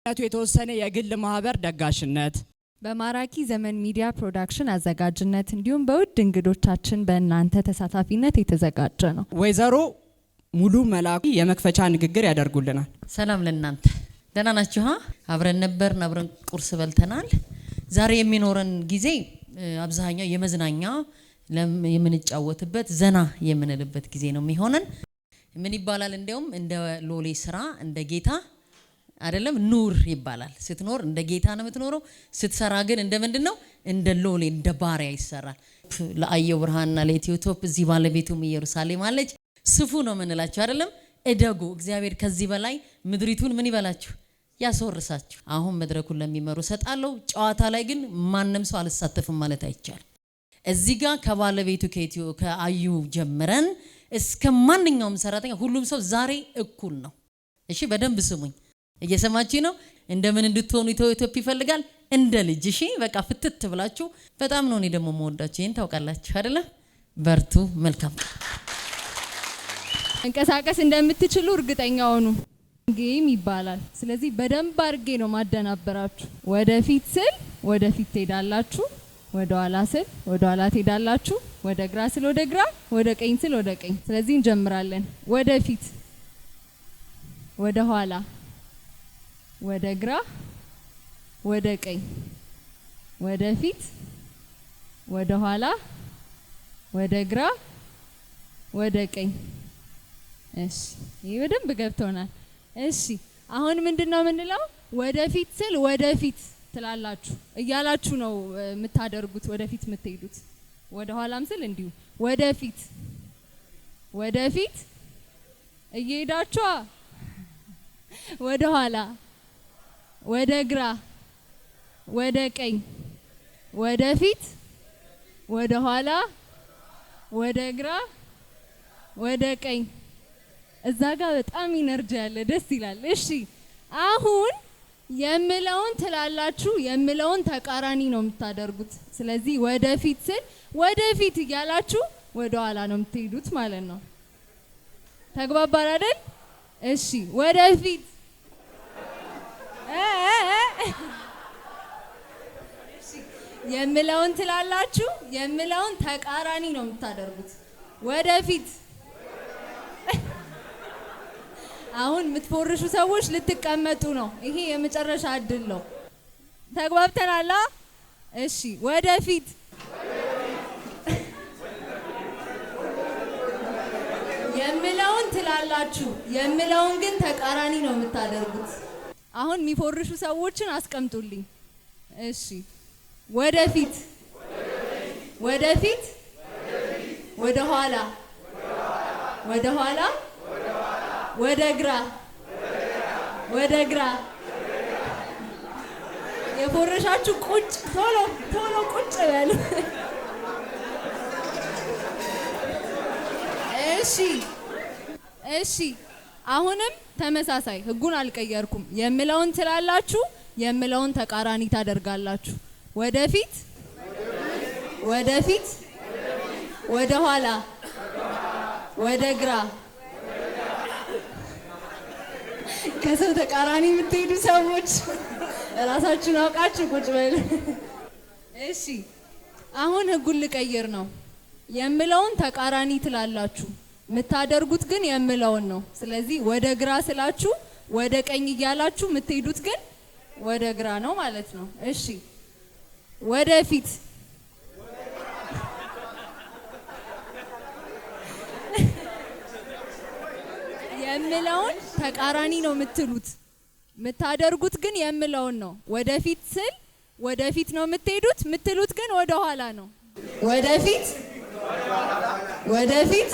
የተወሰነ የግል ማህበር ደጋሽነት በማራኪ ዘመን ሚዲያ ፕሮዳክሽን አዘጋጅነት እንዲሁም በውድ እንግዶቻችን በእናንተ ተሳታፊነት የተዘጋጀ ነው። ወይዘሮ ሙሉ መላኩ የመክፈቻ ንግግር ያደርጉልናል። ሰላም ለእናንተ። ደህና ናችሁ? አብረን ነበርን፣ አብረን ቁርስ በልተናል። ዛሬ የሚኖረን ጊዜ አብዛኛው የመዝናኛ የምንጫወትበት ዘና የምንልበት ጊዜ ነው የሚሆነን። ምን ይባላል? እንደውም እንደ ሎሌ ስራ እንደ ጌታ አይደለም ኑር ይባላል። ስትኖር እንደ ጌታ ነው የምትኖረው፣ ስትሰራ ግን እንደ ምንድነው? እንደ ሎሌ እንደ ባሪያ ይሰራል። ለአየው ብርሃንና ለኢትዮቶፕ እዚህ ባለቤቱም ኢየሩሳሌም አለች። ስፉ ነው የምንላችሁ አይደለም? እደጉ። እግዚአብሔር ከዚህ በላይ ምድሪቱን ምን ይበላችሁ? ያስወርሳችሁ። አሁን መድረኩን ለሚመሩ ሰጣለሁ። ጨዋታ ላይ ግን ማንም ሰው አልሳተፍም ማለት አይቻልም። እዚህ ጋር ከባለቤቱ ከአዩ ጀምረን እስከ ማንኛውም ሰራተኛ ሁሉም ሰው ዛሬ እኩል ነው። እሺ በደንብ ስሙኝ። እየሰማችሁ ነው? እንደምን እንድትሆኑ ኢትዮቶፕ ይፈልጋል? እንደ ልጅ። እሺ በቃ ፍትት ብላችሁ። በጣም ነው እኔ ደግሞ መወዳችሁ። ይሄን ታውቃላችሁ አይደለ? በርቱ። መልካም እንቀሳቀስ እንደምትችሉ እርግጠኛ ሆኑ። ጌም ይባላል። ስለዚህ በደንብ አድርጌ ነው ማደናበራችሁ። ወደፊት ስል ወደፊት ትሄዳላችሁ፣ ወደ ኋላ ስል ወደ ኋላ ትሄዳላችሁ፣ ወደ ግራ ስል ወደ ግራ፣ ወደ ቀኝ ስል ወደ ቀኝ። ስለዚህ እንጀምራለን። ወደፊት፣ ወደ ኋላ፣ ወደ ግራ፣ ወደ ቀኝ፣ ወደፊት፣ ወደ ኋላ፣ ወደ ግራ፣ ወደ ቀኝ። እሺ ይሄ በደንብ ገብቶናል። እሺ አሁን ምንድነው የምንለው? ወደፊት ስል ወደፊት ትላላችሁ እያላችሁ ነው የምታደርጉት፣ ወደፊት የምትሄዱት። ወደ ኋላም ስል እንዲሁ ወደፊት ወደፊት እየሄዳችሁ ወደ ኋላ፣ ወደ ግራ፣ ወደ ቀኝ፣ ወደፊት፣ ወደ ኋላ፣ ወደ ግራ፣ ወደ ቀኝ። እዛ ጋር በጣም ኢነርጂ ያለ ደስ ይላል። እሺ አሁን የምለውን ትላላችሁ፣ የምለውን ተቃራኒ ነው የምታደርጉት። ስለዚህ ወደፊት ስል ወደፊት እያላችሁ ወደ ኋላ ነው የምትሄዱት ማለት ነው። ተግባባን አይደል? እሺ ወደፊት የምለውን ትላላችሁ፣ የምለውን ተቃራኒ ነው የምታደርጉት። ወደፊት አሁን የምትፎርሹ ሰዎች ልትቀመጡ ነው። ይሄ የመጨረሻ እድል ነው። ተግባብተናል? እሺ ወደፊት የምለውን ትላላችሁ፣ የምለውን ግን ተቃራኒ ነው የምታደርጉት። አሁን የሚፎርሹ ሰዎችን አስቀምጡልኝ። እሺ ወደፊት ወደፊት፣ ወደ ኋላ ወደ ኋላ፣ ወደ ግራ ወደ ግራ። የፎረሻችሁ ቁጭ ቶሎ ቶሎ ቁጭ በሉ። እሺ እሺ አሁንም ተመሳሳይ ህጉን አልቀየርኩም። የምለውን ትላላችሁ፣ የምለውን ተቃራኒ ታደርጋላችሁ። ወደፊት ወደፊት፣ ወደ ኋላ ወደ ግራ። ከሰው ተቃራኒ የምትሄዱ ሰዎች ራሳችሁን አውቃችሁ ቁጭ በሉ። እሺ አሁን ህጉን ልቀይር ነው። የምለውን ተቃራኒ ትላላችሁ፣ የምታደርጉት ግን የምለውን ነው። ስለዚህ ወደ ግራ ስላችሁ ወደ ቀኝ እያላችሁ የምትሄዱት ግን ወደ ግራ ነው ማለት ነው። እሺ ወደፊት የምለውን ተቃራኒ ነው የምትሉት፣ የምታደርጉት ግን የምለውን ነው። ወደፊት ስል ወደፊት ነው የምትሄዱት፣ የምትሉት ግን ወደ ኋላ ነው። ወደፊት ወደፊት፣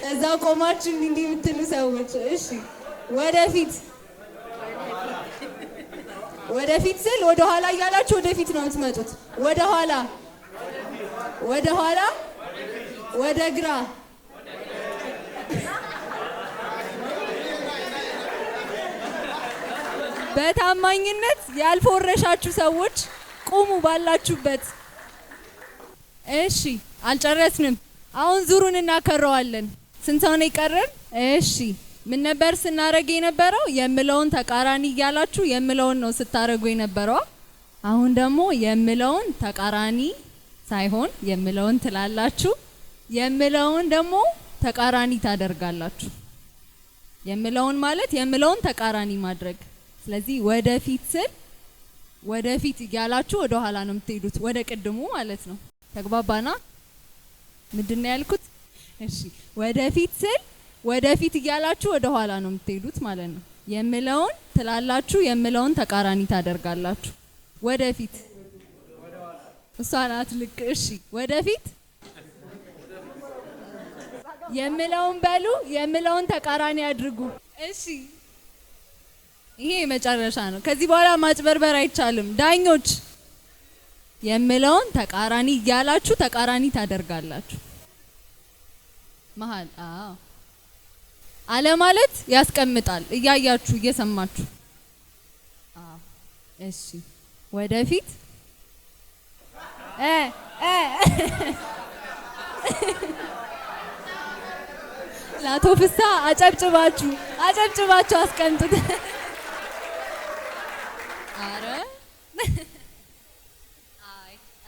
እዛ ቆማችሁ እንዲህ የምትሉ ሰዎች እሺ ወደፊት ወደፊት ስል ወደ ኋላ እያላችሁ ወደፊት ነው የምትመጡት። ወደ ኋላ ወደ ኋላ፣ ወደ ግራ በታማኝነት ያልፎረሻችሁ ሰዎች ቁሙ ባላችሁበት። እሺ አልጨረስንም። አሁን ዙሩን እናከረዋለን። ስንት ሆነ ይቀረን? እሺ ምን ነበር ስናረግ የነበረው? የምለውን ተቃራኒ እያላችሁ የምለውን ነው ስታረጉ የነበረው። አሁን ደግሞ የምለውን ተቃራኒ ሳይሆን የምለውን ትላላችሁ፣ የምለውን ደግሞ ተቃራኒ ታደርጋላችሁ። የምለውን ማለት የምለውን ተቃራኒ ማድረግ። ስለዚህ ወደፊት ስል ወደፊት እያላችሁ ወደ ኋላ ነው የምትሄዱት፣ ወደ ቅድሙ ማለት ነው። ተግባባና? ምንድነው ያልኩት? እሺ ወደፊት ስል ወደፊት እያላችሁ ወደ ኋላ ነው የምትሄዱት ማለት ነው። የምለውን ትላላችሁ፣ የምለውን ተቃራኒ ታደርጋላችሁ። ወደፊት እሷ ናት ልክ። እሺ ወደፊት የምለውን በሉ፣ የምለውን ተቃራኒ አድርጉ። እሺ ይሄ መጨረሻ ነው። ከዚህ በኋላ ማጭበርበር አይቻልም። ዳኞች የምለውን ተቃራኒ እያላችሁ ተቃራኒ ታደርጋላችሁ። መሀል አለ ማለት ያስቀምጣል። እያያችሁ እየሰማችሁ። እሺ ወደፊት ለአቶ ፍስሐ አጨብጭባችሁ አስቀምጡት። አረ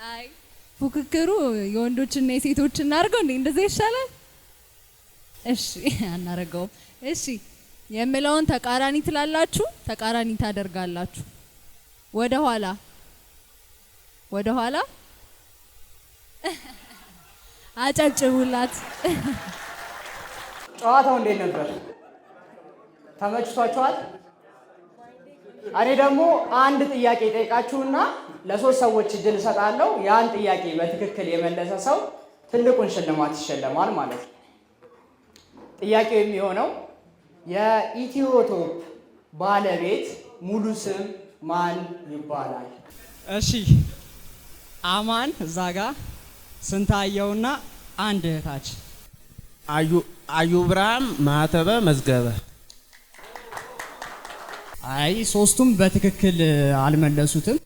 አይ ፉክክሩ የወንዶችና የሴቶች እናድርገው እንዴ? እንደዛ ይሻላል። እሺ አናረገውም። እሺ የምለውን ተቃራኒ ትላላችሁ፣ ተቃራኒ ታደርጋላችሁ። ወደ ኋላ አጨብጭቡላት። ጨዋታው እንዴት ነበር? ተመችቷችኋል? እኔ ደግሞ አንድ ጥያቄ ጠይቃችሁና ለሶስት ሰዎች እድል እሰጣለሁ። ያን ጥያቄ በትክክል የመለሰ ሰው ትልቁን ሽልማት ይሸለማል ማለት ነው። ጥያቄው የሚሆነው የኢትዮቶፕ ባለቤት ሙሉ ስም ማን ይባላል? እሺ አማን እዛ ጋ ስንታየውና አንድ እህታች አዩብራም ማተበ መዝገበ። አይ ሶስቱም በትክክል አልመለሱትም።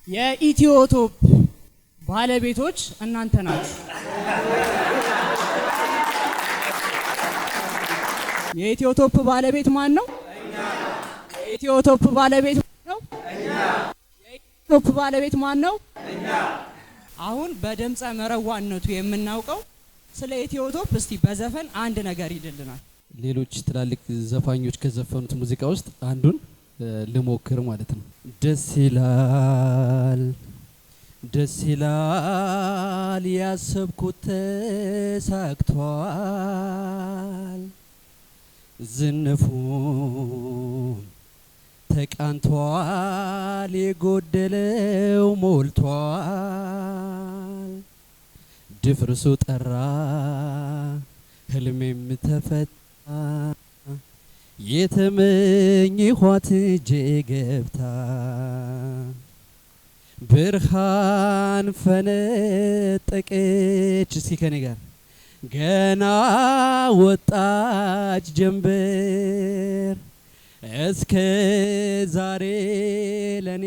የኢትዮቶፕ ባለቤቶች እናንተ ናችሁ። የኢትዮቶፕ ባለቤት ማን ነው? የኢትዮቶፕ ባለቤት ማን ነው? የኢትዮቶፕ ባለቤት ማን ነው? አሁን በድምፀ መረዋነቱ የምናውቀው ስለ ኢትዮቶፕ እስቲ በዘፈን አንድ ነገር ይልልናል። ሌሎች ትላልቅ ዘፋኞች ከዘፈኑት ሙዚቃ ውስጥ አንዱን ልሞክር ማለት ነው። ደስ ይላል ያሰብኩት ተሳክቷል፣ ዝንፉን ተቃንቷል፣ የጎደለው ሞልቷል፣ ድፍርሱ ጠራ ህልሜም ተፈታ፣ የተመኘኋት እጄ ገብታ ብርሃን ፈነጠቀች። እስኪ ከኔ ጋር ገና ወጣች ጀንበር እስከ ዛሬ ለኔ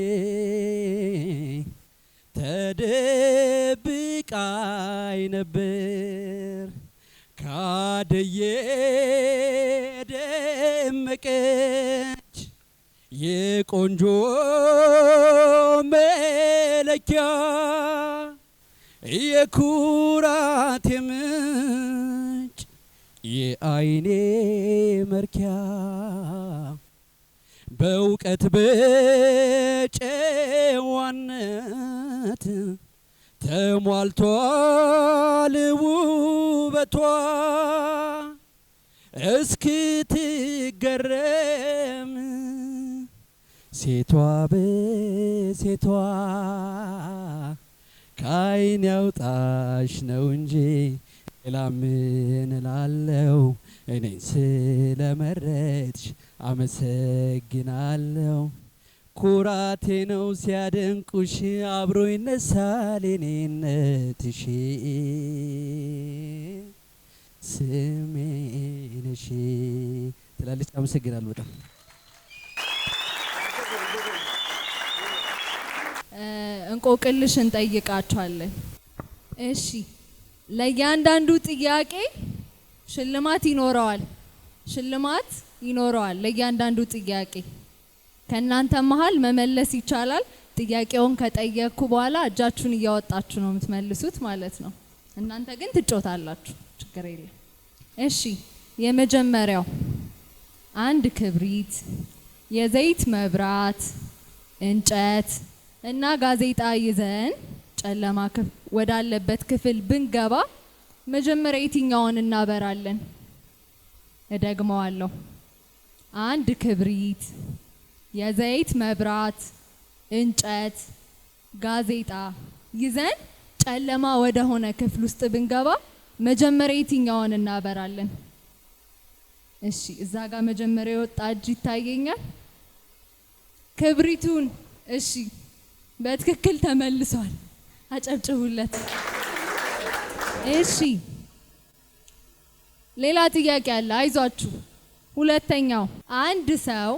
ተደብቃይ ነበር ካደየ ደመቀች የቆንጆ መለኪያ የኩራቴ ምንጭ የአይኔ መርኪያ በእውቀት በጨዋነት ተሟልቷል ውበቷ እስክትገረም ሴቷ በሴቷ ከአይን ያውጣሽ ነው እንጂ ሌላ ምን እላለሁ? እኔን ስለመረጥሽ አመሰግናለሁ። ኩራቴ ነው ሲያደንቁሽ አብሮ ይነሳል የኔነትሽ ስሜ ነሽ ትላለች። አመሰግናለሁ በጣም። እንቆቅልሽ እንጠይቃቸዋለን። እሺ ለእያንዳንዱ ጥያቄ ሽልማት ይኖረዋል። ሽልማት ይኖረዋል ለእያንዳንዱ ጥያቄ። ከእናንተ መሀል መመለስ ይቻላል። ጥያቄውን ከጠየቅኩ በኋላ እጃችሁን እያወጣችሁ ነው የምትመልሱት ማለት ነው። እናንተ ግን ትጮታላችሁ፣ ችግር የለም። እሺ የመጀመሪያው አንድ ክብሪት፣ የዘይት መብራት፣ እንጨት እና ጋዜጣ ይዘን ጨለማ ወዳለበት ክፍል ብንገባ መጀመሪያ የትኛውን እናበራለን? እደግመዋለሁ። አንድ ክብሪት፣ የዘይት መብራት፣ እንጨት፣ ጋዜጣ ይዘን ጨለማ ወደ ሆነ ክፍል ውስጥ ብንገባ መጀመሪያ የትኛውን እናበራለን? እሺ እዛ ጋር መጀመሪያ የወጣ እጅ ይታየኛል። ክብሪቱን። እሺ በትክክል ተመልሷል። አጨብጭቡለት። እሺ ሌላ ጥያቄ አለ፣ አይዟችሁ። ሁለተኛው አንድ ሰው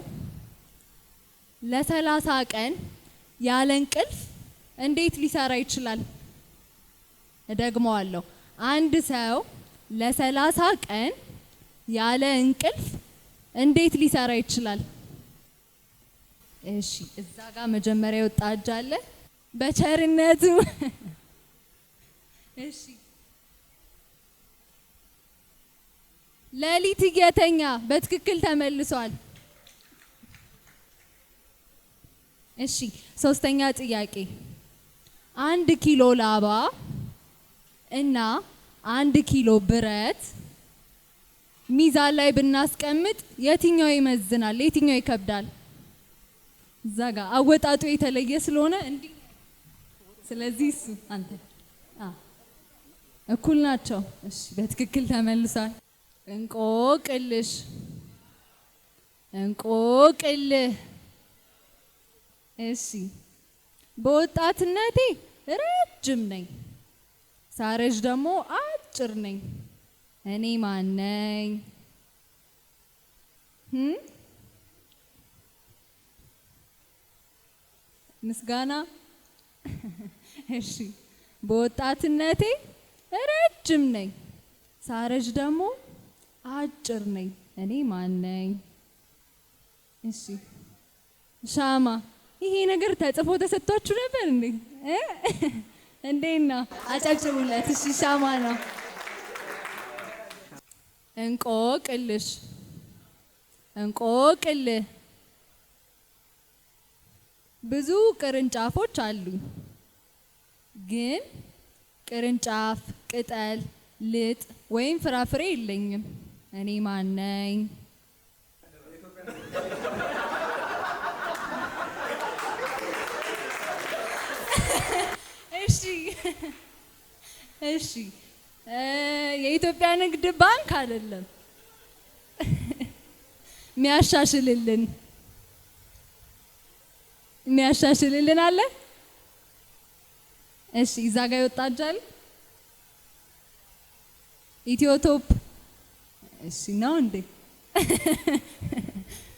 ለ30 ቀን ያለ እንቅልፍ እንዴት ሊሰራ ይችላል? እደግመዋለሁ። አንድ ሰው ለ30 ቀን ያለ እንቅልፍ እንዴት ሊሰራ ይችላል? እሺ እዛ ጋር መጀመሪያ የወጣ እጅ አለ። በቸርነቱ። እሺ ሌሊት እየተኛ። በትክክል ተመልሷል። እሺ ሶስተኛ ጥያቄ 1 ኪሎ ላባ እና 1 ኪሎ ብረት ሚዛን ላይ ብናስቀምጥ የትኛው ይመዝናል? የትኛው ይከብዳል? እዛ ጋር አወጣጡ የተለየ ስለሆነ እንዲህ። ስለዚህ እሱ አንተ እኩል ናቸው። እሺ በትክክል ተመልሷል። እንቆቅልሽ እንቆቅልህ። እሺ በወጣትነቴ ረጅም ነኝ፣ ሳረጅ ደግሞ አጭር ነኝ። እኔ ማን ነኝ? ምስጋና። እሺ በወጣትነቴ ረጅም ነኝ፣ ሳረጅ ደግሞ አጭር ነኝ። እኔ ማን ነኝ? እሺ ሻማ። ይሄ ነገር ተጽፎ ተሰጥቷችሁ ነበር እንዴ? እንዴት ነው? አጨብጭቡለት። እሺ ሻማ ነው። እንቆቅልሽ እንቆቅልህ። ብዙ ቅርንጫፎች አሉኝ፣ ግን ቅርንጫፍ፣ ቅጠል፣ ልጥ ወይም ፍራፍሬ የለኝም። እኔ ማን ነኝ? እሺ የኢትዮጵያ ንግድ ባንክ አይደለም። የሚያሻሽልልን አለ። እሺ እዛ ጋር ይወጣጃል። ኢትዮ ቶፕ። እሺ ነው እንዴ?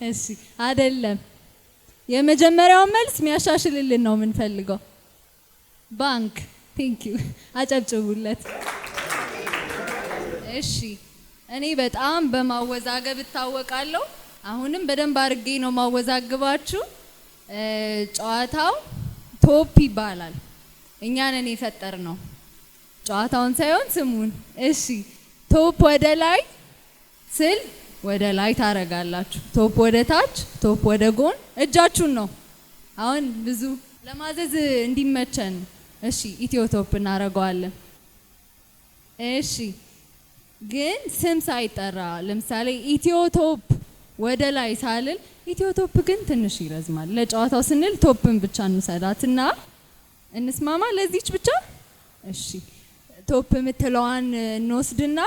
እሺ አይደለም። የመጀመሪያው መልስ የሚያሻሽልልን ነው የምንፈልገው። ባንክ። ቴንክ ዩ። አጨብጭቡለት። እሺ እኔ በጣም በማወዛገብ እታወቃለሁ። አሁንም በደንብ አድርጌ ነው ማወዛግባችሁ። ጨዋታው ቶፕ ይባላል። እኛ ነን የፈጠርነው ጨዋታውን ሳይሆን ስሙን። እሺ ቶፕ ወደ ላይ ስል ወደ ላይ ታረጋላችሁ። ቶፕ ወደ ታች፣ ቶፕ ወደ ጎን። እጃችሁን ነው አሁን ብዙ ለማዘዝ እንዲመቸን። እሺ ኢትዮ ቶፕ እናደርገዋለን። እሺ ግን ስም ሳይጠራ ለምሳሌ ኢትዮ ቶፕ ወደ ላይ ሳልል ኢትዮ ቶፕ ግን ትንሽ ይረዝማል። ለጨዋታው ስንል ቶፕን ብቻ እንሰዳትና እንስማማ ለዚች ብቻ። እሺ ቶፕ የምትለዋን እንወስድና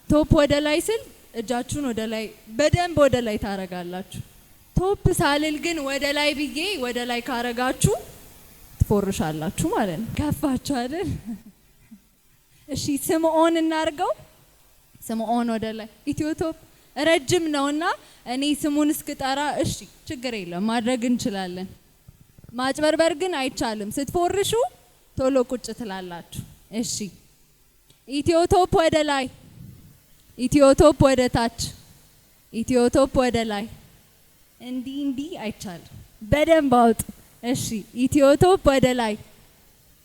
ቶፕ ወደ ላይ ስል እጃችሁን ወደ ላይ በደንብ ወደ ላይ ታረጋላችሁ። ቶፕ ሳልል ግን ወደ ላይ ብዬ ወደ ላይ ካረጋችሁ ትፎርሻላችሁ ማለት ነው። ከፋችሁ አይደል? እሺ ስምኦን እናርገው። ስምኦን ወደ ላይ። ኢትዮ ቶፕ ረጅም ነውና እኔ ስሙን እስክጠራ እሺ ችግር የለም ማድረግ እንችላለን። ማጭበርበር ግን አይቻልም። ስትፎርሹ ቶሎ ቁጭ ትላላችሁ። እሺ ኢትዮ ቶፕ ወደ ላይ፣ ኢትዮ ቶፕ ወደ ታች፣ ኢትዮቶፕ ወደ ላይ እንዲህ አይቻልም። በደንብ አውጡ። እሺ ኢትዮቶፕ ወደ ላይ፣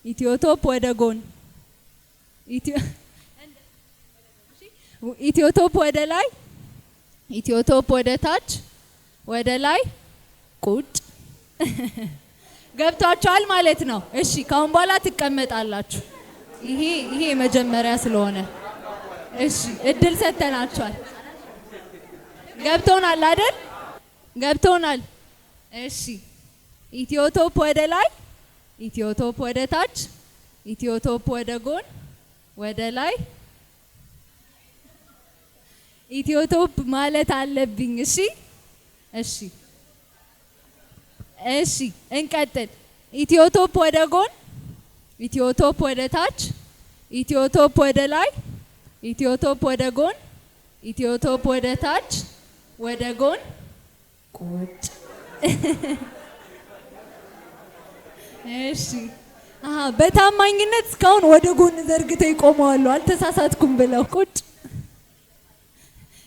ኢትዮቶፕ ወደ ጎን፣ ኢትዮቶፕ ወደ ላይ፣ ኢትዮቶፕ ወደ ታች፣ ወደ ላይ ቁጭ። ገብቷችኋል ማለት ነው። እሺ ካሁን በኋላ ትቀመጣላችሁ። ይሄ መጀመሪያ ስለሆነ እሺ እድል ሰተናችኋል። ገብቶናል አይደል? ገብቶናል። እሺ ኢትዮቶፕ ወደ ላይ፣ ኢትዮቶፕ ወደ ታች፣ ኢትዮቶፕ ወደ ጎን፣ ወደ ላይ። ኢትዮቶፕ ማለት አለብኝ። እሺ እሺ እሺ እንቀጥል። ኢትዮቶፕ ወደ ጎን፣ ኢትዮቶፕ ወደ ታች፣ ኢትዮቶፕ ወደ ላይ፣ ኢትዮቶፕ ወደ ጎን፣ ኢትዮቶፕ ወደ ታች፣ ወደ ጎን ቁጭ። እሺ በታማኝነት እስካሁን ወደ ጎን ዘርግተው ይቆማሉ አልተሳሳትኩም ብለው ቁጭ።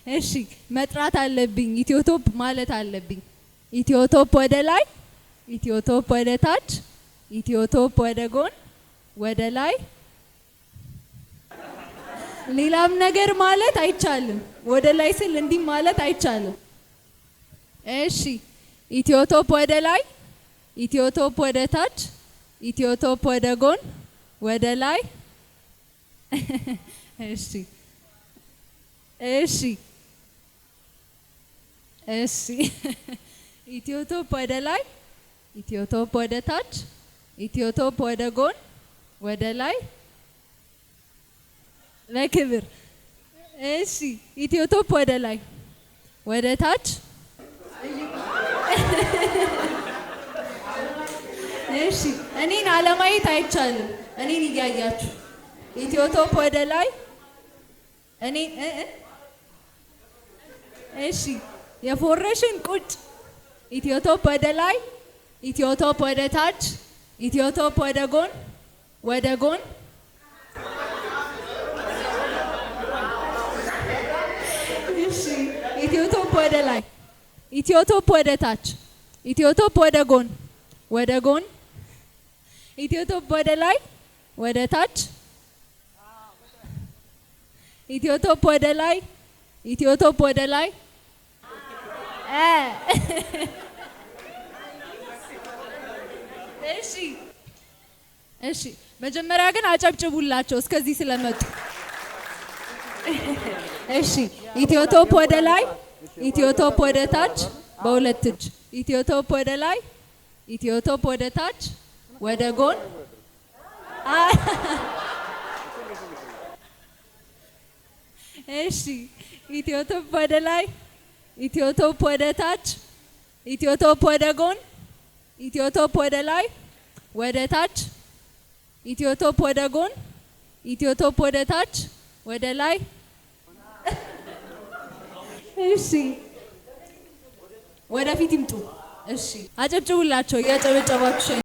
እሺ መጥራት አለብኝ። ኢትዮቶፕ ማለት አለብኝ። ኢትዮቶፕ ወደ ላይ፣ ኢትዮቶፕ ወደ ታች፣ ኢትዮቶፕ ወደ ጎን፣ ወደ ላይ። ሌላም ነገር ማለት አይቻልም። ወደ ላይ ስል እንዲህ ማለት አይቻልም። እሺ ኢትዮቶፕ ወደ ላይ፣ ኢትዮቶፕ ወደ ታች፣ ኢትዮቶፕ ወደ ጎን፣ ወደ ላይ። እሺ እሺ እሺ ኢትዮቶፕ ወደ ላይ፣ ኢትዮቶፕ ወደ ታች፣ ኢትዮቶፕ ወደ ጎን፣ ወደ ላይ ለክብር። እሺ ኢትዮቶፕ ወደ ላይ፣ ወደ ታች። እሺ እኔን አለማየት አይቻልም። እኔን እያያችሁ ኢትዮቶፕ ወደ ላይ እሺ የፎረሽን ቁጭ። ኢትዮቶፕ ወደ ላይ፣ ኢትዮቶፕ ወደ ታች፣ ኢትዮቶፕ ወደ ጎን፣ ወደ ጎን። እሺ ኢትዮቶፕ ወደ ላይ፣ ኢትዮቶፕ ወደ ታች፣ ኢትዮቶፕ ወደ ጎን፣ ወደ ጎን። ኢትዮቶፕ ወደ ላይ፣ ወደ ታች፣ ኢትዮቶፕ ወደ ላይ፣ ኢትዮቶፕ ወደ ላይ። እሺ እሺ መጀመሪያ ግን አጨብጭቡላቸው እስከዚህ ስለመጡ። እሺ ኢትዮቶፕ ወደ ላይ፣ ኢትዮቶፕ ወደ ታች በሁለት እጅ፣ ኢትዮቶፕ ወደ ላይ፣ ኢትዮቶፕ ወደ ታች፣ ወደ ጎን። እሺ ኢትዮቶፕ ወደ ላይ፣ ኢትዮቶፕ ወደ ታች፣ ኢትዮቶፕ ወደ ጎን፣ ኢትዮቶፕ ወደ ላይ፣ ወደ ታች፣ ኢትዮቶፕ ወደ ጎን፣ ኢትዮቶፕ ወደ ታች፣ ወደ ላይ። እሺ ወደፊት ይምጡ። እሺ አጨብጭቡላቸው። እያጨበጨባችሁ